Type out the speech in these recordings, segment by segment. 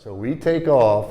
So we take off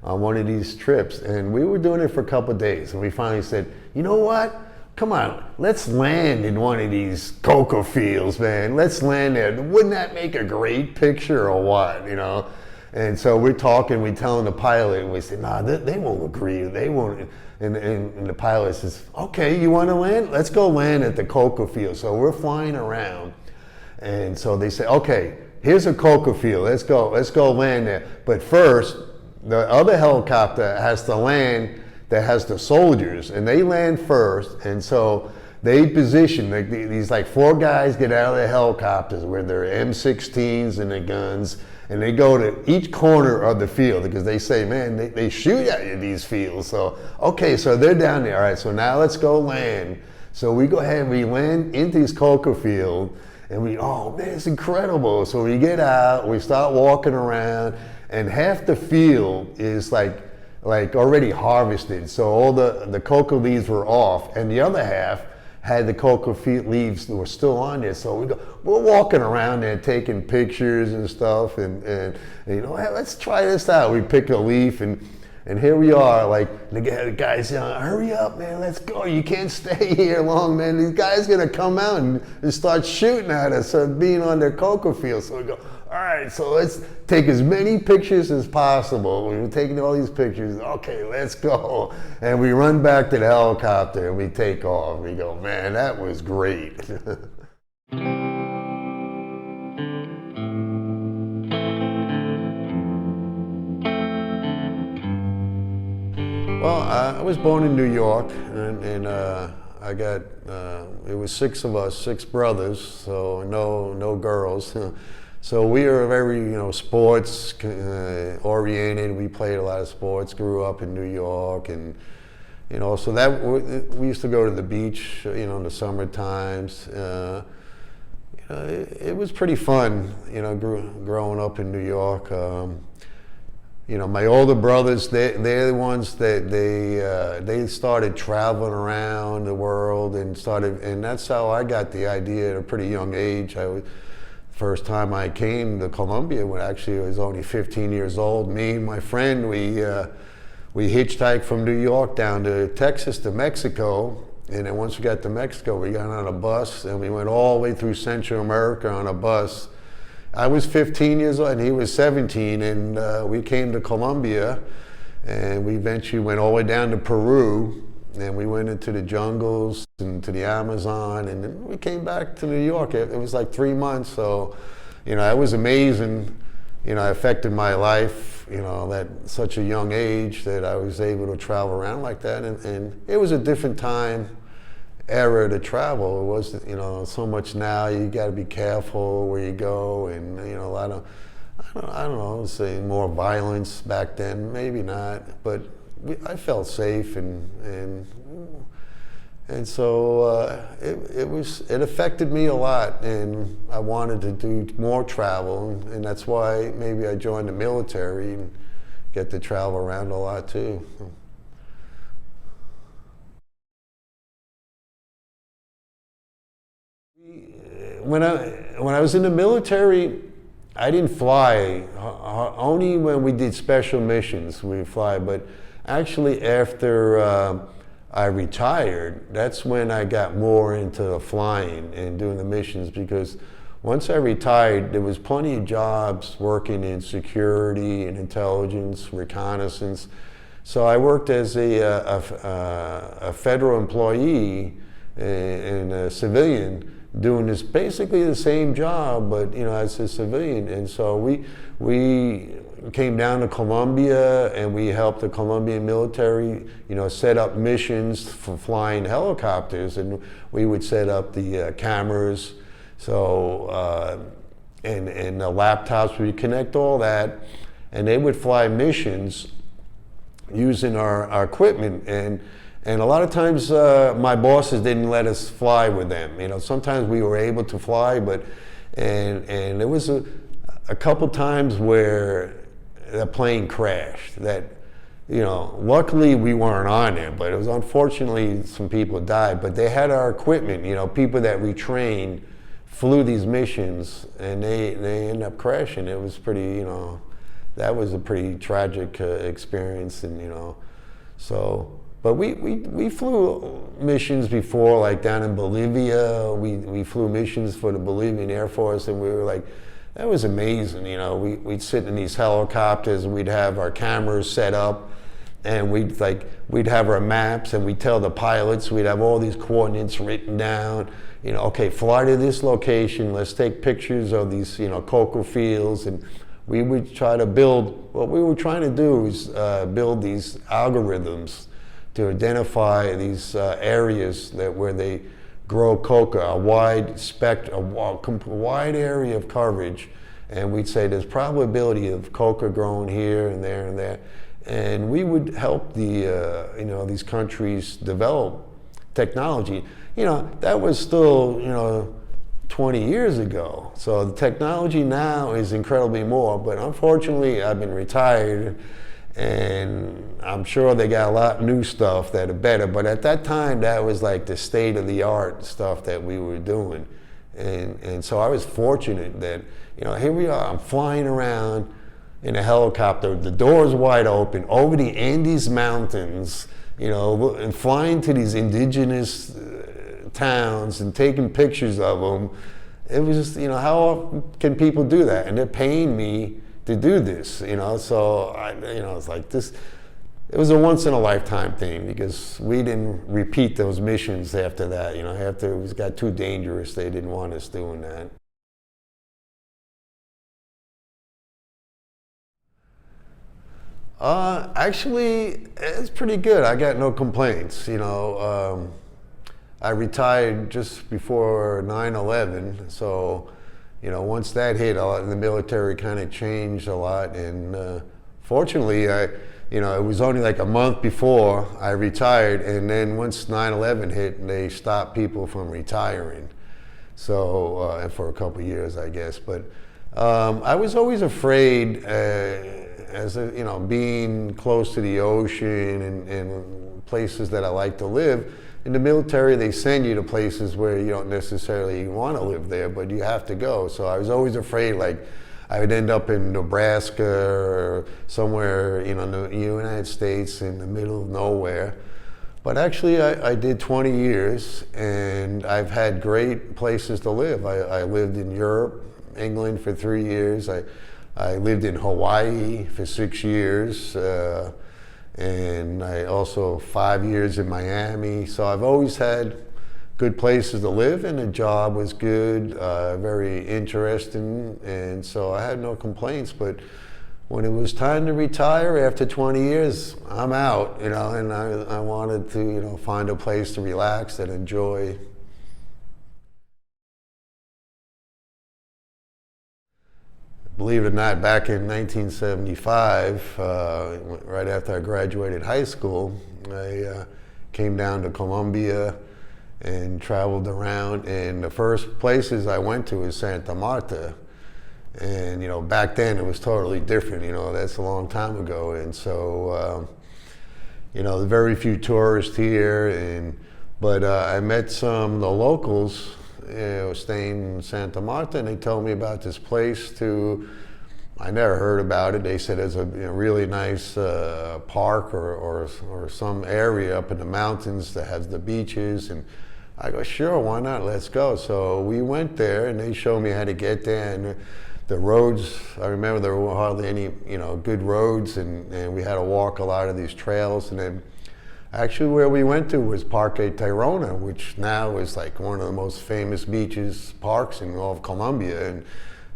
on one of these trips, and we were doing it for a couple of days, and we finally said, you know what? Come on, let's land in one of these cocoa fields, man. Let's land there. Wouldn't that make a great picture or what, you know? And so we're talking, we're telling the pilot, and we said, nah, they won't agree, they won't. And the pilot says, okay, you want to land? Let's go land at the cocoa field. So we're flying around, and so they say, okay, here's a cocoa field, let's go land there. But first, the other helicopter has to land that has the soldiers, and they land first, and so they position, like these like 4 guys get out of the helicopters with their M16s and their guns, and they go to each corner of the field because they say, man, they shoot at you these fields. So, okay, so they're down there. All right, so now let's go land. So we go ahead and we land into this cocoa field, and oh man, it's incredible. So we get out, we start walking around, and half the field is like already harvested. So all the cocoa leaves were off, and the other half had the cocoa leaves that were still on there. So we're walking around there taking pictures and stuff, and you know, hey, let's try this out. We pick a leaf, and here we are, like the guys yelling, hurry up, man, let's go. You can't stay here long, man. These guys gonna come out and start shooting at us being on their cocoa field. So we go, all right, so let's take as many pictures as possible. We were taking all these pictures. Okay, let's go. And we run back to the helicopter and we take off. We go, man, that was great. Well, I was born in New York, and I got, it was 6 of us, 6 brothers, so no girls. So we were very, you know, sports oriented. We played a lot of sports, grew up in New York, and, you know, so that, we used to go to the beach, you know, in the summer times. You know, it was pretty fun, you know, growing up in New York. You know, my older brothers, they're the ones that they started traveling around the world and that's how I got the idea at a pretty young age. First time I came to Colombia, when actually I was only 15 years old, me and my friend, we hitchhiked from New York down to Texas to Mexico. And then once we got to Mexico, we got on a bus and we went all the way through Central America on a bus. I was 15 years old and he was 17, and we came to Colombia, and we eventually went all the way down to Peru, and we went into the jungles and to the Amazon, and then we came back to New York. It was like 3 months, so, you know, it was amazing. You know, it affected my life, you know, at such a young age that I was able to travel around like that, and it was a different era to travel. It wasn't, you know, so much now. You got to be careful where you go, and, you know, a lot of, I don't know, say more violence back then, maybe not, but I felt safe, and so it affected me a lot, and I wanted to do more travel, and that's why maybe I joined the military and get to travel around a lot too. When I was in the military, I didn't fly. Only when we did special missions we fly. But actually, after I retired, that's when I got more into flying and doing the missions, because once I retired, there was plenty of jobs working in security and intelligence, reconnaissance. So I worked as a federal employee and a civilian, doing this basically the same job, but, you know, as a civilian. And so we came down to Colombia, and we helped the Colombian military, you know, set up missions for flying helicopters, and we would set up the cameras, so and the laptops. We connect all that, and they would fly missions using our equipment. And a lot of times my bosses didn't let us fly with them. You know, sometimes we were able to fly, but and there was a couple times where the plane crashed. That, you know, luckily we weren't on there, but it was, unfortunately, some people died. But they had our equipment. You know, people that we trained flew these missions, and they ended up crashing. It was pretty, you know, that was a pretty tragic experience, and so. But we flew missions before, like down in Bolivia. We flew missions for the Bolivian Air Force, and we were like, that was amazing. We'd sit in these helicopters, and we'd have our cameras set up, and we'd have our maps, and we'd tell the pilots, we'd have all these coordinates written down. Okay, fly to this location. Let's take pictures of these cocoa fields, and we would try to build. What we were trying to do is build these algorithms to identify these areas where they grow coca, a wide area of coverage, and we'd say there's probability of coca growing here and there and there, and we would help these countries develop technology. That was still 20 years ago. So the technology now is incredibly more, but unfortunately I've been retired, and I'm sure they got a lot of new stuff that are better, but at that time that was like the state of the art stuff that we were doing. And so I was fortunate that, here we are, I'm flying around in a helicopter, the doors wide open, over the Andes Mountains, and flying to these indigenous towns and taking pictures of them. It was just, how often can people do that? And they're paying me to do this, so it's like this. It was a once in a lifetime thing, because we didn't repeat those missions after that. After it got too dangerous, they didn't want us doing that. Actually, it's pretty good. I got no complaints. I retired just before 9/11, so once that hit, the military kind of changed a lot, and fortunately, it was only like a month before I retired, and then once 9/11 hit, they stopped people from retiring. So, and for a couple of years, I guess. But I was always afraid, being close to the ocean and places that I like to live. In the military, they send you to places where you don't necessarily want to live there, but you have to go. So I was always afraid, like, I would end up in Nebraska or somewhere, in the United States in the middle of nowhere. But actually, I did 20 years, and I've had great places to live. I lived in Europe, England for 3 years. I lived in Hawaii for 6 years. And I also 5 years in Miami. So I've always had good places to live, and the job was good, very interesting, and so I had no complaints. But when it was time to retire after 20 years, I'm out, and I wanted to, find a place to relax and enjoy. Believe it or not, back in 1975, right after I graduated high school, I came down to Colombia and traveled around, and the first places I went to was Santa Marta. And back then it was totally different, that's a long time ago. And so, there's very few tourists here, but I met some of the locals staying in Santa Marta, and they told me about this place I never heard about it. They said it's a really nice park or some area up in the mountains that has the beaches, and I go, sure, why not, let's go. So we went there, and they showed me how to get there, and the roads, I remember there were hardly any good roads, and we had to walk a lot of these trails. And then actually where we went to was Parque Tayrona, which now is like one of the most famous parks in all of Colombia, and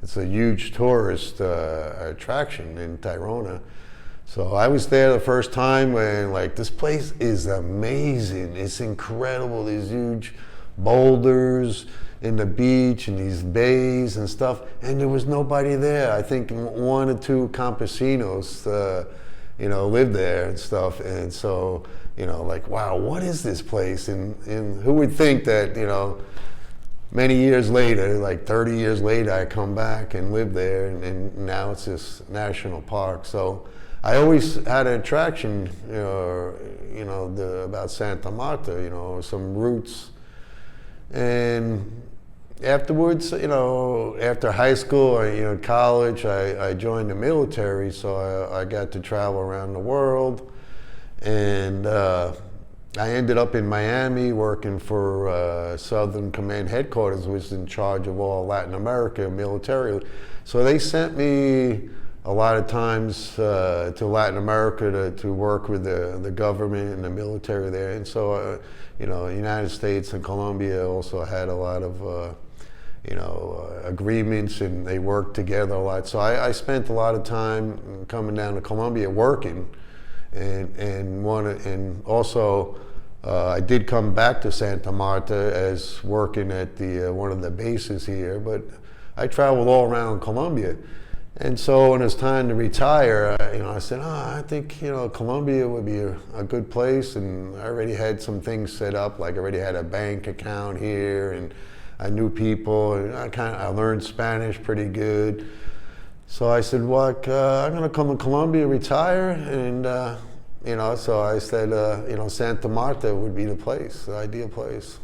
it's a huge tourist attraction in Tayrona. So I was there the first time, and this place is amazing. It's incredible. These huge boulders in the beach and these bays and stuff, and there was nobody there. I think one or two campesinos, lived there and stuff. And so, wow, what is this place? And who would think that, many years later, like 30 years later, I come back and live there, and now it's this national park. So I always had an attraction, about Santa Marta, some roots. And Afterwards, you know, after high school or, you know, college, I joined the military, so I got to travel around the world. And I ended up in Miami working for Southern Command Headquarters, which was in charge of all Latin America militarily. So they sent me a lot of times to Latin America to work with the government and the military there. And so, you know, the United States and Colombia also had a lot of, you know, agreements, and they worked together a lot. So I spent a lot of time coming down to Colombia working. And also I did come back to Santa Marta as working at the one of the bases here, but I traveled all around Colombia. And so when it was time to retire, you know, I said, I think, you know, Colombia would be a good place. And I already had some things set up, like I already had a bank account here, and I knew people, and I learned Spanish pretty good. So I said, well, I'm going to come to Colombia, retire, and, you know, so I said, you know, Santa Marta would be the place, the ideal place.